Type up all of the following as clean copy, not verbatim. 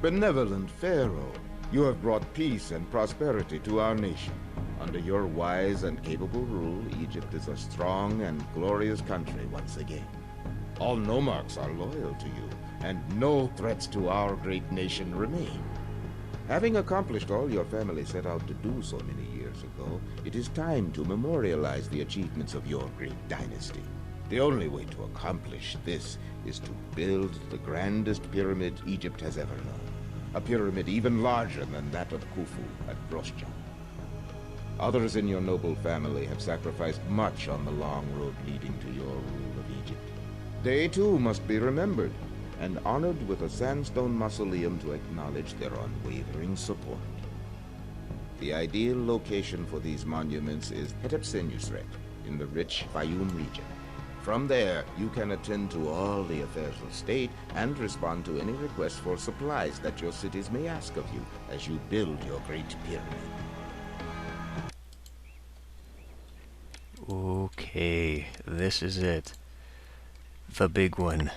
Benevolent Pharaoh, you have brought peace and prosperity to our nation. Under your wise and capable rule, Egypt is a strong and glorious country once again. All nomarchs are loyal to you, and no threats to our great nation remain. Having accomplished all your family set out to do so many years ago, it is time to memorialize the achievements of your great dynasty. The only way to accomplish this is to build the grandest pyramid Egypt has ever known. A pyramid even larger than that of Khufu at Grosjean. Others in your noble family have sacrificed much on the long road leading to your rule of Egypt. They too must be remembered and honored with a sandstone mausoleum to acknowledge their unwavering support. The ideal location for these monuments is Hetepsensusret in the rich Fayum region. From there, you can attend to all the affairs of state and respond to any requests for supplies that your cities may ask of you as you build your great pyramid. Okay, this is it. The big one.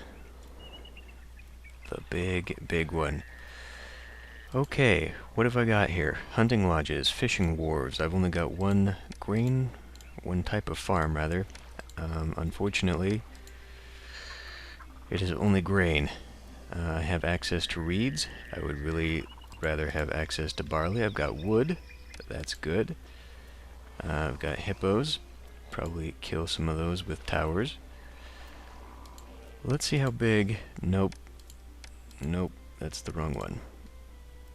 The big one. Okay, what have I got here? Hunting lodges, fishing wharves. I've only got one type of farm, rather. Unfortunately, it is only grain. I have access to reeds. I would really rather have access to barley. I've got wood. That's good. I've got hippos. Probably kill some of those with towers. Let's see how big. Nope, that's the wrong one.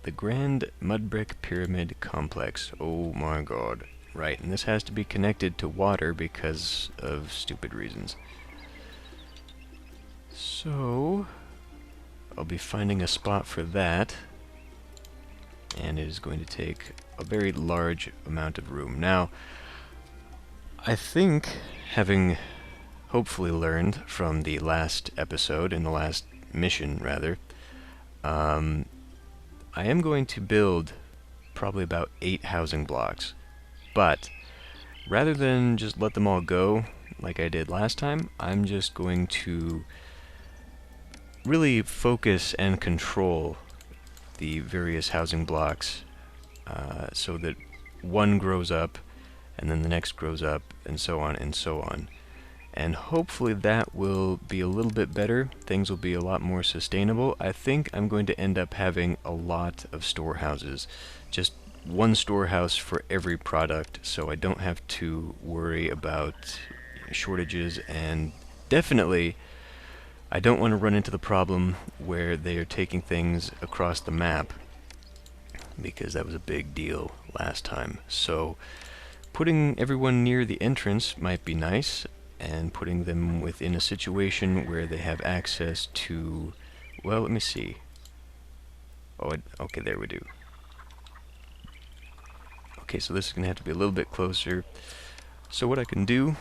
The Grand Mud Brick Pyramid Complex. Oh my god. Right, and this has to be connected to water because of stupid reasons. So, I'll be finding a spot for that. And it is going to take a very large amount of room. Now, I think, having hopefully learned from the last episode, in the last mission rather, I am going to build probably about 8 housing blocks. But rather than just let them all go like I did last time, I'm just going to really focus and control the various housing blocks so that one grows up and then the next grows up and so on and so on. And hopefully that will be a little bit better. Things will be a lot more sustainable. I think I'm going to end up having a lot of storehouses. Just one storehouse for every product, so I don't have to worry about shortages, and definitely I don't want to run into the problem where they are taking things across the map, because that was a big deal last time. So putting everyone near the entrance might be nice, and putting them within a situation where they have access to, well, let me see. Oh, okay, there we do. Okay, so this is going to have to be a little bit closer. So what I can do,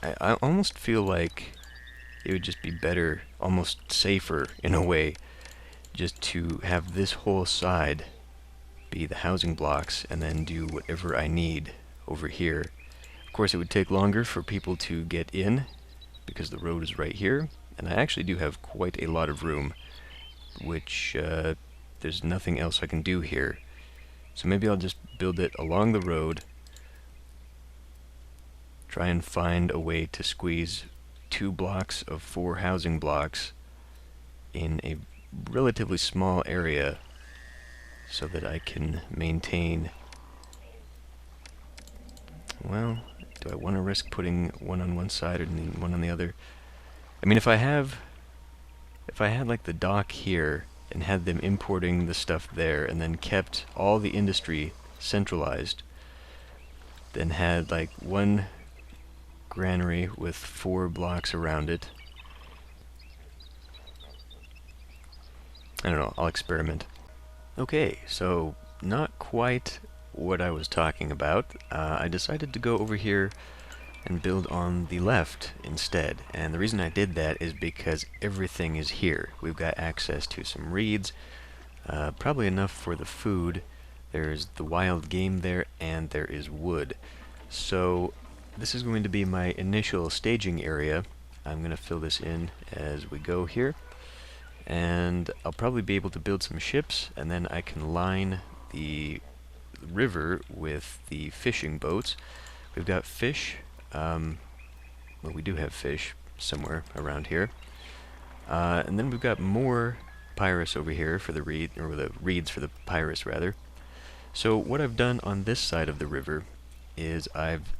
I almost feel like it would just be better, almost safer in a way, just to have this whole side be the housing blocks and then do whatever I need over here. Of course, it would take longer for people to get in because the road is right here, and I actually do have quite a lot of room, which there's nothing else I can do here. So maybe I'll just build it along the road, try and find a way to squeeze 2 blocks of 4 housing blocks in a relatively small area so that I can maintain. Well, do I want to risk putting one on one side and one on the other? I mean, if I had like the dock here and had them importing the stuff there and then kept all the industry centralized, then had like one granary with 4 blocks around it. I don't know, I'll experiment. Okay, so not quite what I was talking about. I decided to go over here and build on the left instead. And the reason I did that is because everything is here. We've got access to some reeds, probably enough for the food. There's the wild game there, and there is wood. So this is going to be my initial staging area. I'm going to fill this in as we go here. and I'll probably be able to build some ships, and then I can line the river with the fishing boats. We've got fish. Well, we do have fish somewhere around here. And then we've got more papyrus over here for the reeds for the papyrus rather. So what I've done on this side of the river is I've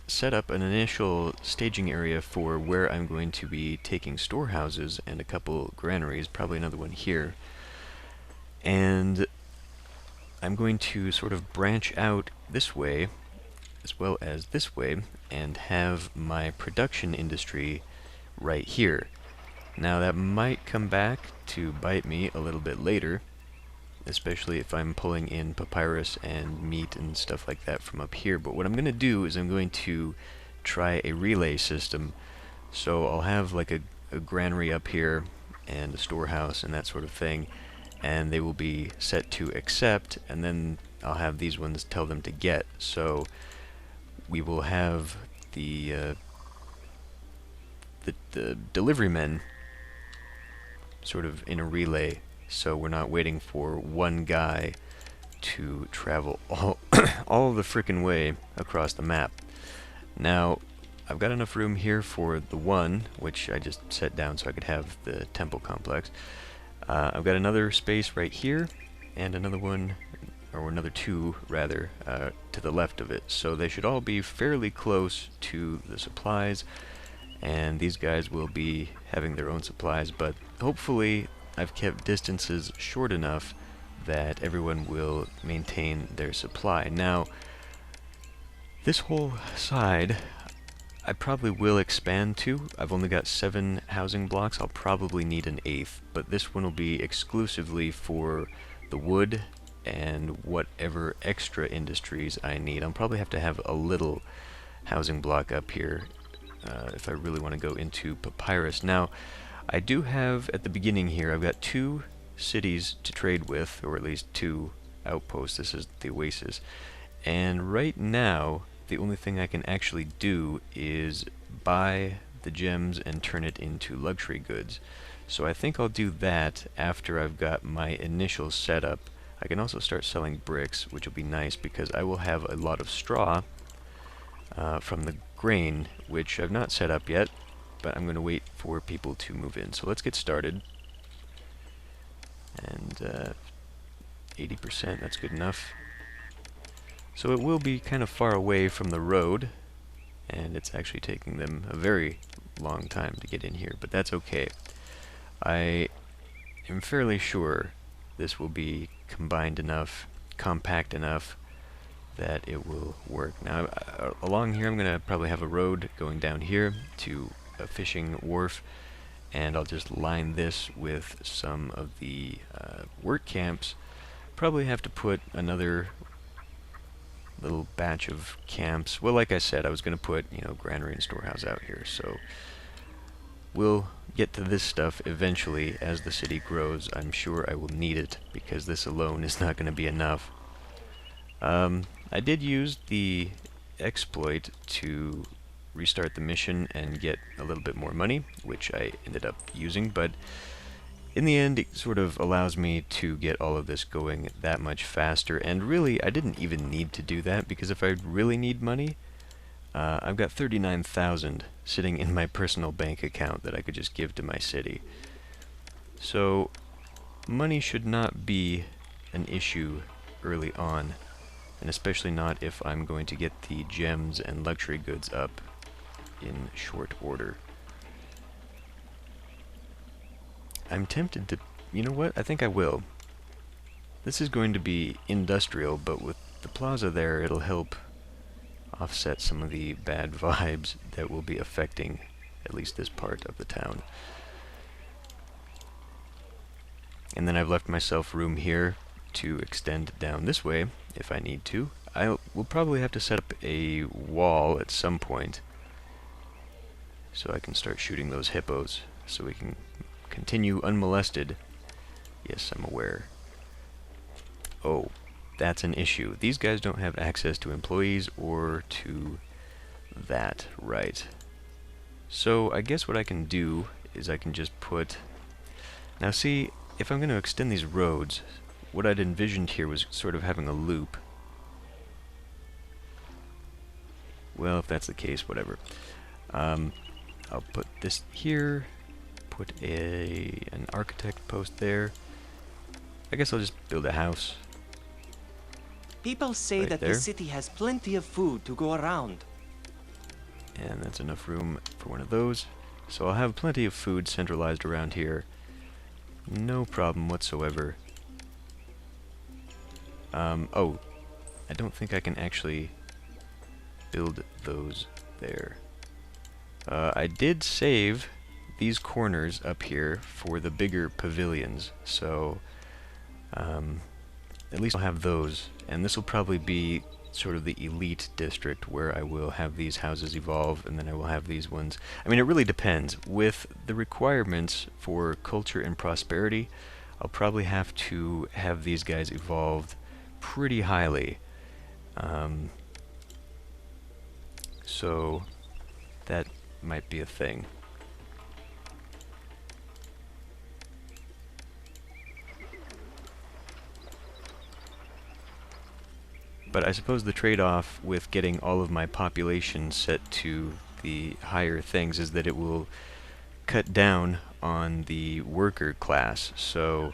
set up an initial staging area for where I'm going to be taking storehouses and a couple granaries, probably another one here. And I'm going to sort of branch out this way as well as this way and have my production industry right here. Now that might come back to bite me a little bit later, especially if I'm pulling in papyrus and meat and stuff like that from up here. But what I'm going to do is I'm going to try a relay system. So I'll have like a granary up here and a storehouse and that sort of thing, and they will be set to accept, and then I'll have these ones tell them to get. So we will have the delivery men sort of in a relay, so we're not waiting for one guy to travel all the frickin' way across the map. Now, I've got enough room here for the one, which I just set down so I could have the temple complex. I've got another space right here, and another one, or another two rather, to the left of it. So they should all be fairly close to the supplies, and these guys will be having their own supplies, but hopefully I've kept distances short enough that everyone will maintain their supply. Now, this whole side I probably will expand to. I've only got 7 housing blocks. I'll probably need an 8th, but this one will be exclusively for the wood and whatever extra industries I need. I'll probably have to have a little housing block up here if I really want to go into papyrus. Now, I do have, at the beginning here, I've got 2 cities to trade with, or at least 2 outposts. This is the oasis. And right now, the only thing I can actually do is buy the gems and turn it into luxury goods. So I think I'll do that after I've got my initial setup. I can also start selling bricks, which will be nice because I will have a lot of straw from the grain, which I've not set up yet, but I'm going to wait for people to move in. So let's get started. And 80%, that's good enough. So it will be kind of far away from the road, and it's actually taking them a very long time to get in here, but that's okay. I am fairly sure this will be combined enough, compact enough, that it will work. Now, along here I'm going to probably have a road going down here to a fishing wharf, and I'll just line this with some of the work camps. Probably have to put another little batch of camps. Well, like I said, I was going to put, granary and storehouse out here, so we'll get to this stuff eventually as the city grows. I'm sure I will need it, because this alone is not going to be enough. I did use the exploit to restart the mission and get a little bit more money, which I ended up using, but in the end it sort of allows me to get all of this going that much faster. And really, I didn't even need to do that, because if I really need money, I've got 39,000 sitting in my personal bank account that I could just give to my city. So money should not be an issue early on, and especially not if I'm going to get the gems and luxury goods up in short order. I'm tempted to, you know what, I think I will. This is going to be industrial, but with the plaza there, it'll help offset some of the bad vibes that will be affecting at least this part of the town. And then I've left myself room here to extend down this way if I need to. I will probably have to set up a wall at some point so I can start shooting those hippos so we can continue unmolested. Yes, I'm aware. Oh, that's an issue. These guys don't have access to employees or to that, right? So I guess what I can do is I can just put Now see, if I'm going to extend these roads, what I'd envisioned here was sort of having a loop. Well, if that's the case, whatever. I'll put this here, put an architect post there. I guess I'll just build a house. People say Right that there. the city has plenty of food to go around. And that's enough room for one of those. So I'll have plenty of food centralized around here. No problem whatsoever. Oh, I don't think I can actually build those there. I did save these corners up here for the bigger pavilions, so at least I'll have those. And this will probably be sort of the elite district where I will have these houses evolve, and then I will have these ones. I mean, it really depends. With the requirements for culture and prosperity, I'll probably have to have these guys evolved pretty highly. So that might be a thing. But I suppose the trade-off with getting all of my population set to the higher things is that it will cut down on the worker class, so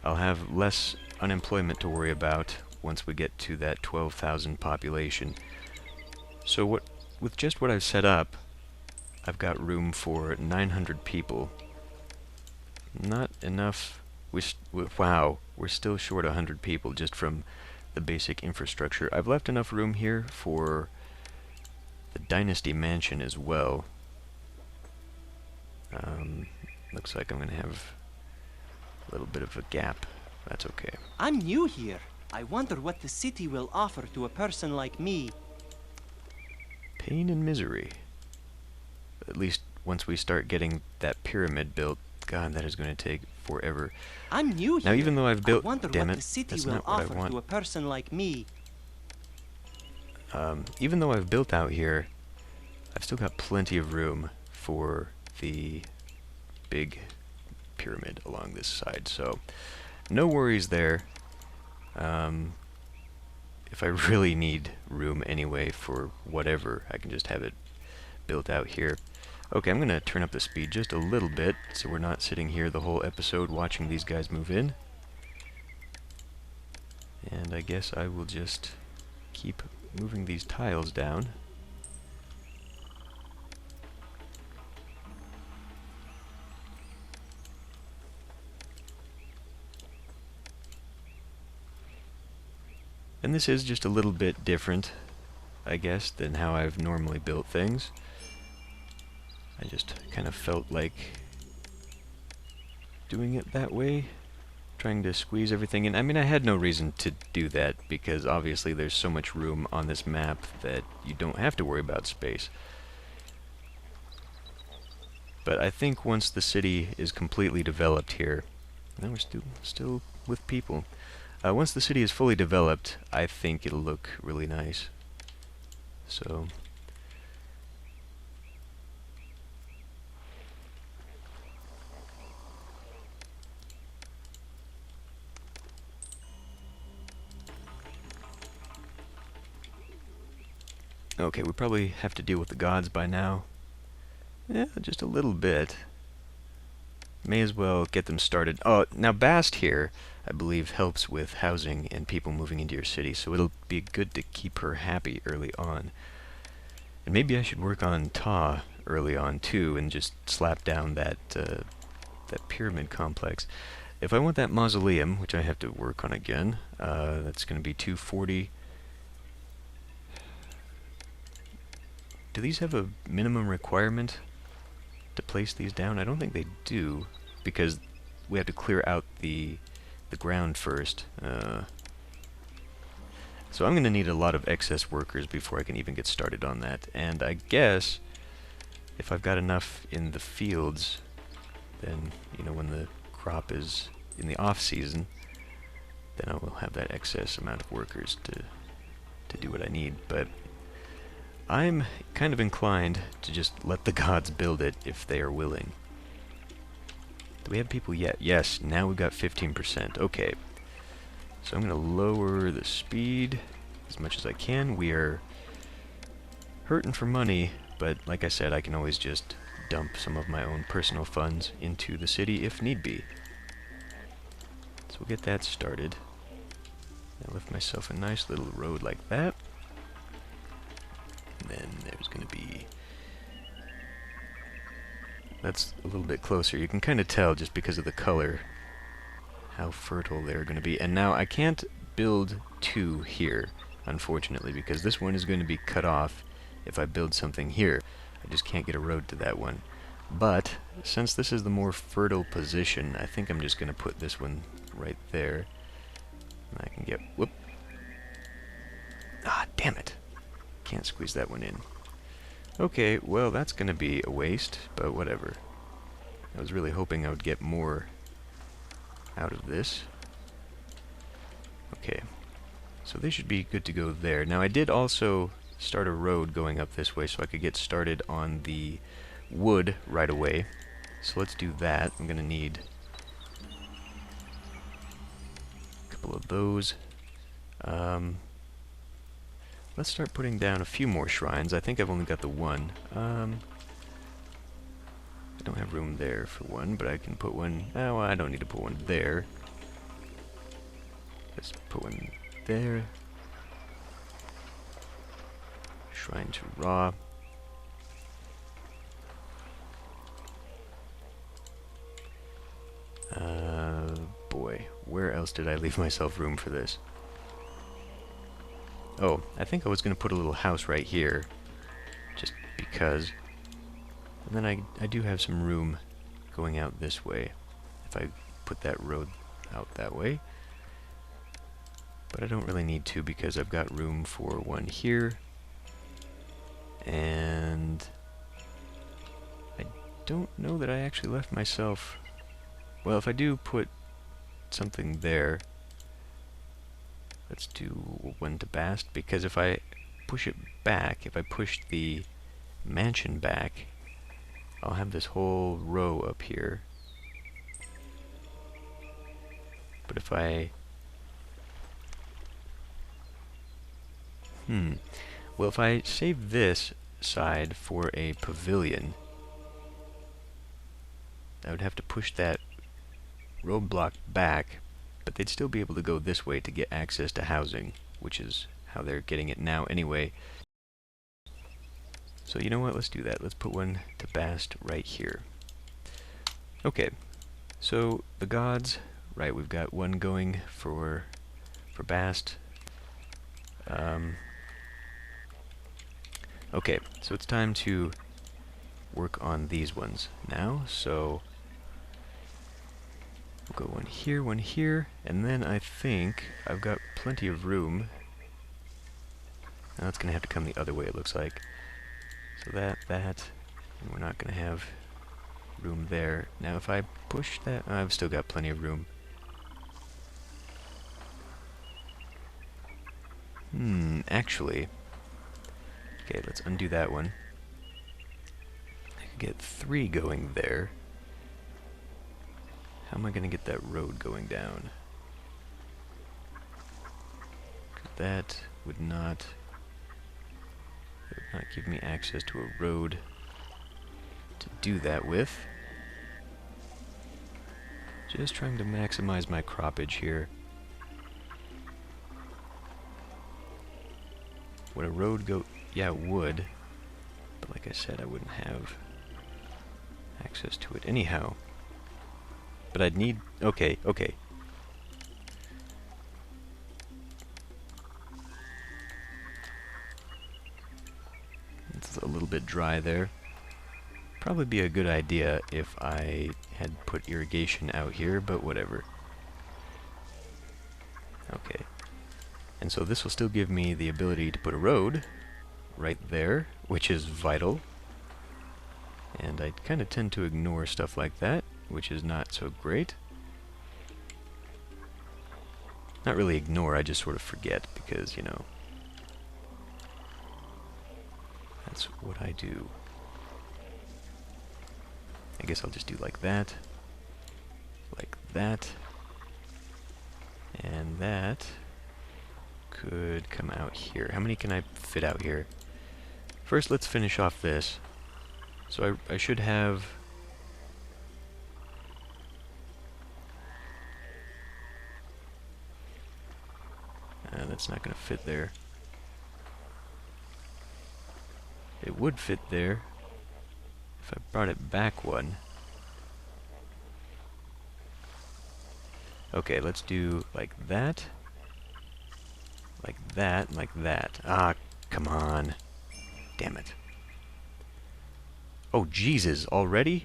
I'll have less unemployment to worry about once we get to that 12,000 population. So with just what I've set up, I've got room for 900 people. Not enough. Wow, we're still short 100 people just from the basic infrastructure. I've left enough room here for the Dynasty Mansion as well. Looks like I'm going to have a little bit of a gap. That's okay. I'm new here. I wonder what the city will offer to a person like me. Pain and misery. At least once we start getting that pyramid built, God, that is going to take forever. I'm new here. Now, even though I've built, I wonder damn what it, the city that's will not what I offer want. to a person like me. Even though I've built out here, I've still got plenty of room for the big pyramid along this side, so no worries there. If I really need room anyway for whatever, I can just have it built out here. Okay, I'm going to turn up the speed just a little bit so we're not sitting here the whole episode watching these guys move in. And I guess I will just keep moving these tiles down. And this is just a little bit different, I guess, than how I've normally built things. I just kind of felt like doing it that way, trying to squeeze everything in. I mean, I had no reason to do that, because obviously there's so much room on this map that you don't have to worry about space. But I think once the city is completely developed here, now we're still with people. Once the city is fully developed, I think it'll look really nice. So okay, we probably have to deal with the gods by now. Yeah, just a little bit. May as well get them started. Oh, now Bast here, I believe, helps with housing and people moving into your city, so it'll be good to keep her happy early on. And maybe I should work on Ta early on too, and just slap down that pyramid complex. If I want that mausoleum, which I have to work on again, that's going to be 240. Do these have a minimum requirement to place these down? I don't think they do, because we have to clear out the ground first. So I'm going to need a lot of excess workers before I can even get started on that. And I guess if I've got enough in the fields, then, you know, when the crop is in the off season, then I will have that excess amount of workers to do what I need. But I'm kind of inclined to just let the gods build it if they are willing. Do we have people yet? Yes, now we've got 15%. Okay. So I'm going to lower the speed as much as I can. We are hurting for money, but like I said, I can always just dump some of my own personal funds into the city if need be. So we'll get that started. I left myself a nice little road like that. And then there's going to be... That's a little bit closer. You can kind of tell just because of the color how fertile they're going to be. And now I can't build two here, unfortunately, because this one is going to be cut off if I build something here. I just can't get a road to that one. But since this is the more fertile position, I think I'm just going to put this one right there. And I can get... Whoop. Ah, damn it. Can't squeeze that one in. Okay, well, that's going to be a waste, but whatever. I was really hoping I would get more out of this. Okay, so they should be good to go there. Now, I did also start a road going up this way so I could get started on the wood right away. So let's do that. I'm going to need a couple of those. Let's start putting down a few more shrines. I think I've only got the one. I don't have room there for one, but I can put one... Oh, well, I don't need to put one there. Let's put one there. Shrine to Ra. Boy, where else did I leave myself room for this? Oh, I think I was going to put a little house right here, just because. And then I do have some room going out this way, if I put that road out that way. But I don't really need to, because I've got room for one here. And I don't know that I actually left myself... Well, if I do put something there... Let's do one to Bast, because if I push it back, if I push the mansion back, I'll have this whole row up here. But if I... Well, if I save this side for a pavilion, I would have to push that roadblock back, but they'd still be able to go this way to get access to housing, which is how they're getting it now anyway. So you know what, let's do that. Let's put one to Bast right here. Okay, so the gods, right, we've got one going for Bast. Okay, so it's time to work on these ones now, so we'll go one here, and then I think I've got plenty of room. Now it's going to have to come the other way, it looks like. So that, and we're not going to have room there. Now if I push that, I've still got plenty of room. Actually, okay, let's undo that one. I could get 3 going there. How am I going to get that road going down? That would not give me access to a road to do that with. Just trying to maximize my croppage here. Would a road go? Yeah, it would. But like I said, I wouldn't have access to it anyhow. But I'd need... Okay. It's a little bit dry there. Probably be a good idea if I had put irrigation out here, but whatever. Okay. And so this will still give me the ability to put a road right there, which is vital. And I kind of tend to ignore stuff like that, which is not so great. Not really ignore, I just sort of forget because, you know, that's what I do. I guess I'll just do like that. that. And that could come out here. How many can I fit out here? First, let's finish off this. So I should have... that's not going to fit there. It would fit there if I brought it back one. Okay, let's do like that, and like that. Ah, come on. Damn it. Oh, Jesus, already?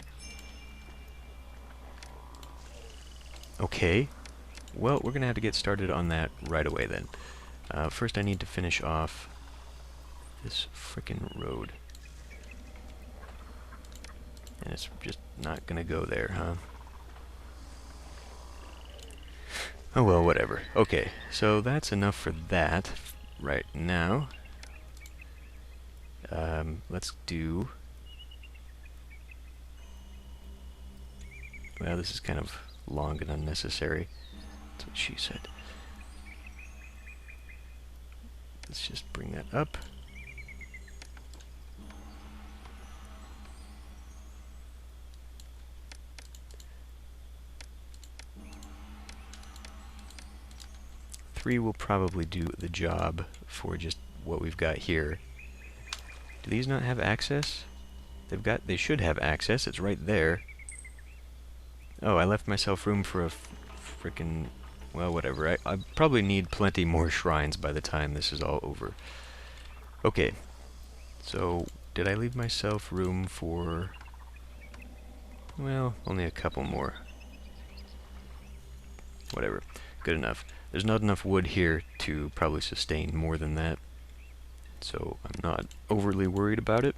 Okay. Well, we're going to have to get started on that right away then. First I need to finish off this frickin' road. And it's just not going to go there, huh? Oh well, whatever. Okay, so that's enough for that right now. Let's do... Well, this is kind of long and unnecessary. That's what she said. Let's just bring that up. Three will probably do the job for just what we've got here. Do these not have access? They should have access. It's right there. Oh, I left myself room for a frickin'... Well, whatever. I probably need plenty more shrines by the time this is all over. Okay. So, did I leave myself room for... Well, only a couple more. Whatever. Good enough. There's not enough wood here to probably sustain more than that. So, I'm not overly worried about it.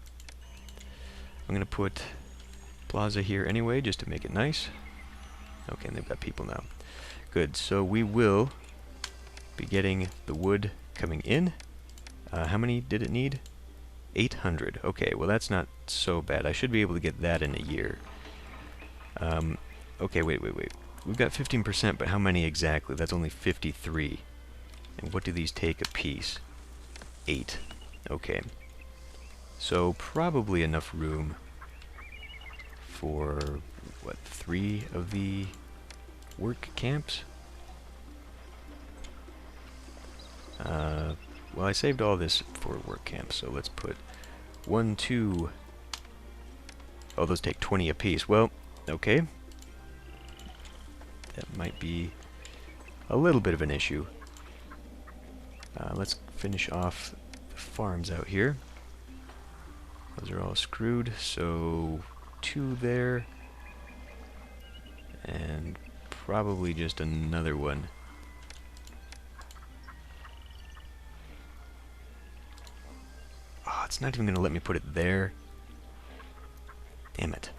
I'm going to put plaza here anyway, just to make it nice. Okay, and they've got people now. Good, so we will be getting the wood coming in. How many did it need? 800. Okay, well that's not so bad. I should be able to get that in a year. Okay, wait. We've got 15%, but how many exactly? That's only 53. And what do these take a piece? 8. Okay. So probably enough room for, what, 3 of the work camps? Well, I saved all this for work camps, so let's put 1, 2... Oh, those take 20 apiece. Well, okay. That might be a little bit of an issue. Let's finish off the farms out here. Those are all screwed, so 2 there. And probably just another one. Oh, it's not even going to let me put it there. Damn it.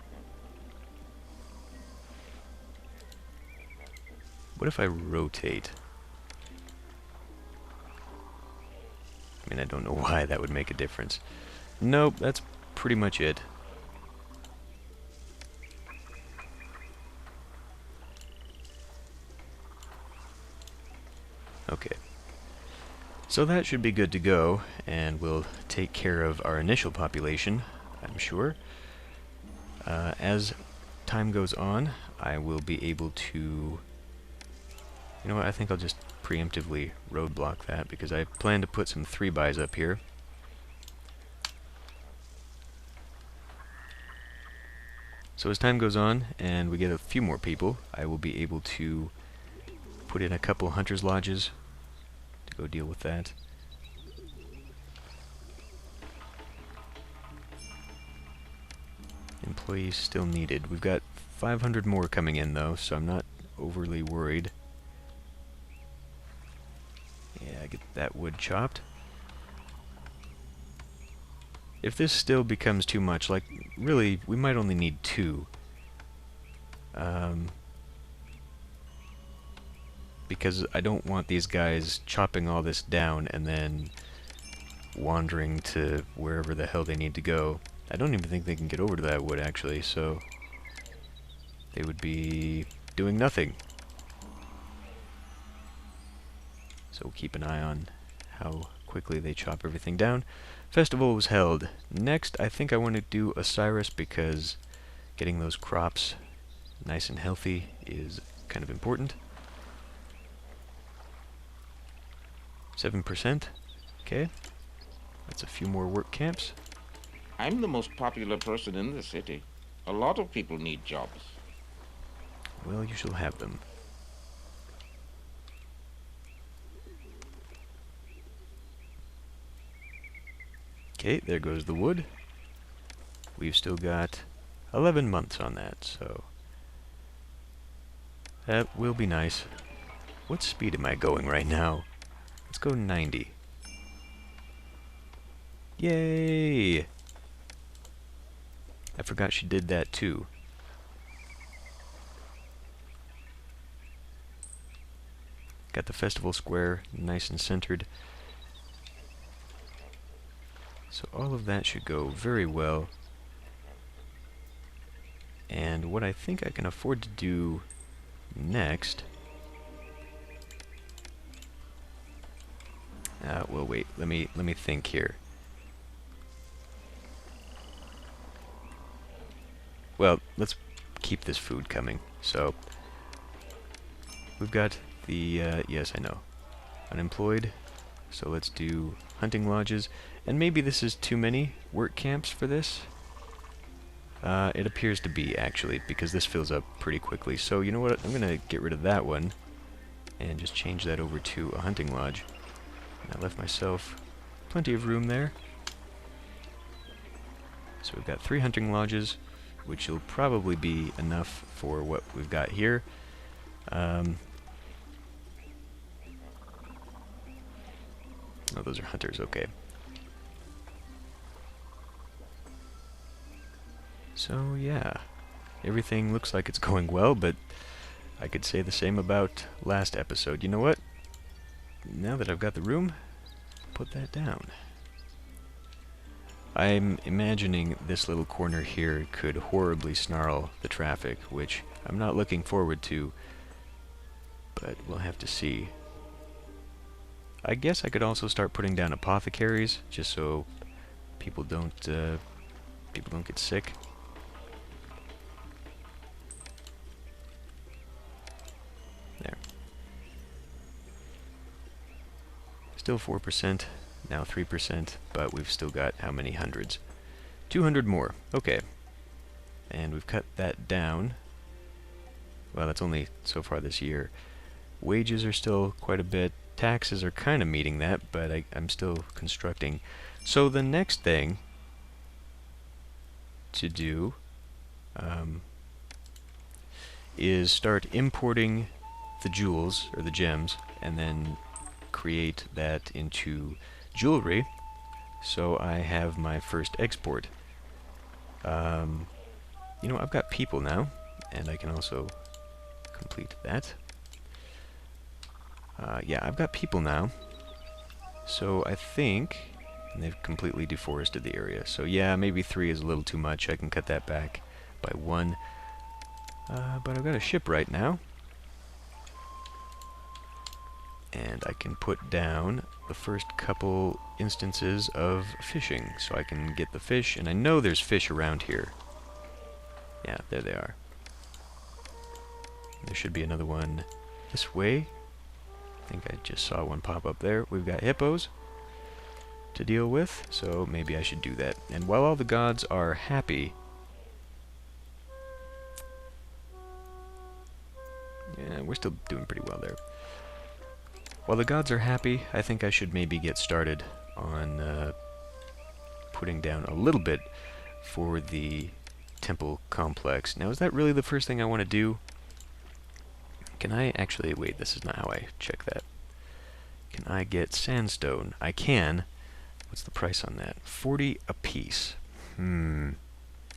What if I rotate? I mean, I don't know why that would make a difference. Nope, that's pretty much it. Okay. So that should be good to go, and we'll take care of our initial population, I'm sure. As time goes on, I will be able to... You know what, I think I'll just preemptively roadblock that, because I plan to put some 3-bys up here. So as time goes on, and we get a few more people, I will be able to put in a couple hunters' lodges to go deal with that. Employees still needed. We've got 500 more coming in though, so I'm not overly worried. Yeah, get that wood chopped. If this still becomes too much, like, really, we might only need 2. Because I don't want these guys chopping all this down and then wandering to wherever the hell they need to go. I don't even think they can get over to that wood, actually, so... They would be doing nothing. So we'll keep an eye on how quickly they chop everything down. Festival was held. Next, I think I want to do Osiris because getting those crops nice and healthy is kind of important. 7%. Okay. That's a few more work camps. I'm the most popular person in the city. A lot of people need jobs. Well, you shall have them. Okay, there goes the wood. We've still got 11 months on that, so that will be nice. What speed am I going right now? Let's go 90. Yay! I forgot she did that too. Got the festival square nice and centered. So all of that should go very well. And what I think I can afford to do next... well, wait. Let me think here. Well, let's keep this food coming. So we've got the yes, I know, unemployed. So let's do hunting lodges, and maybe this is too many work camps for this. It appears to be, actually, because this fills up pretty quickly. So you know what? I'm gonna get rid of that one and just change that over to a hunting lodge. I left myself plenty of room there. So we've got 3 hunting lodges, which will probably be enough for what we've got here. Oh, those are hunters, okay. So yeah, everything looks like it's going well, but I could say the same about last episode. You know what? Now that I've got the room, put that down. I'm imagining this little corner here could horribly snarl the traffic, which I'm not looking forward to, but we'll have to see. I guess I could also start putting down apothecaries, just so people don't get sick. There. Still 4%, now 3%, but we've still got how many hundreds? 200 more. Okay. And we've cut that down. Well, that's only so far this year. Wages are still quite a bit. Taxes are kind of meeting that, but I'm still constructing. So the next thing to do is start importing the jewels, or the gems, and then create that into jewelry, so I have my first export. You know, I've got people now, and I can also complete that. Yeah, I've got people now, so I think, and they've completely deforested the area, so yeah, maybe 3 is a little too much. I can cut that back by 1, but I've got a ship right now, and I can put down the first couple instances of fishing, so I can get the fish, and I know there's fish around here. Yeah, there they are. There should be another one this way. I think I just saw one pop up there. We've got hippos to deal with, so maybe I should do that. And while all the gods are happy... Yeah, we're still doing pretty well there. While the gods are happy, I think I should maybe get started on putting down a little bit for the temple complex. Now, is that really the first thing I want to do? Can I actually... Wait, this is not how I check that. Can I get sandstone? I can. What's the price on that? 40 a piece. And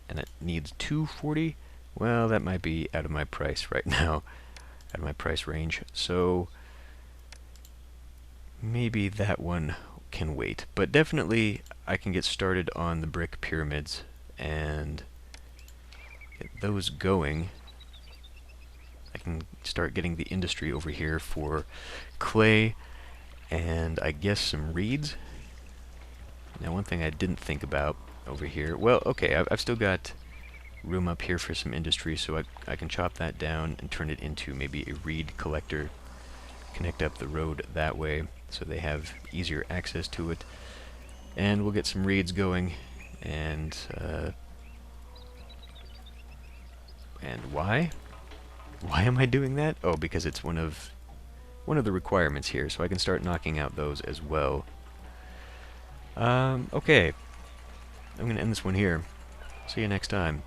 it needs 240? Well, that might be out of my price right now. Out of my price range. So... maybe that one can wait. But definitely I can get started on the brick pyramids and get those going. I can start getting the industry over here for clay and I guess some reeds. Now one thing I didn't think about over here, well, okay, I've still got room up here for some industry, so I can chop that down and turn it into maybe a reed collector, connect up the road that way so they have easier access to it, and we'll get some reeds going. And why am I doing that? Oh, because it's one of the requirements here, so I can start knocking out those as well. Okay, I'm gonna end this one here. See you next time.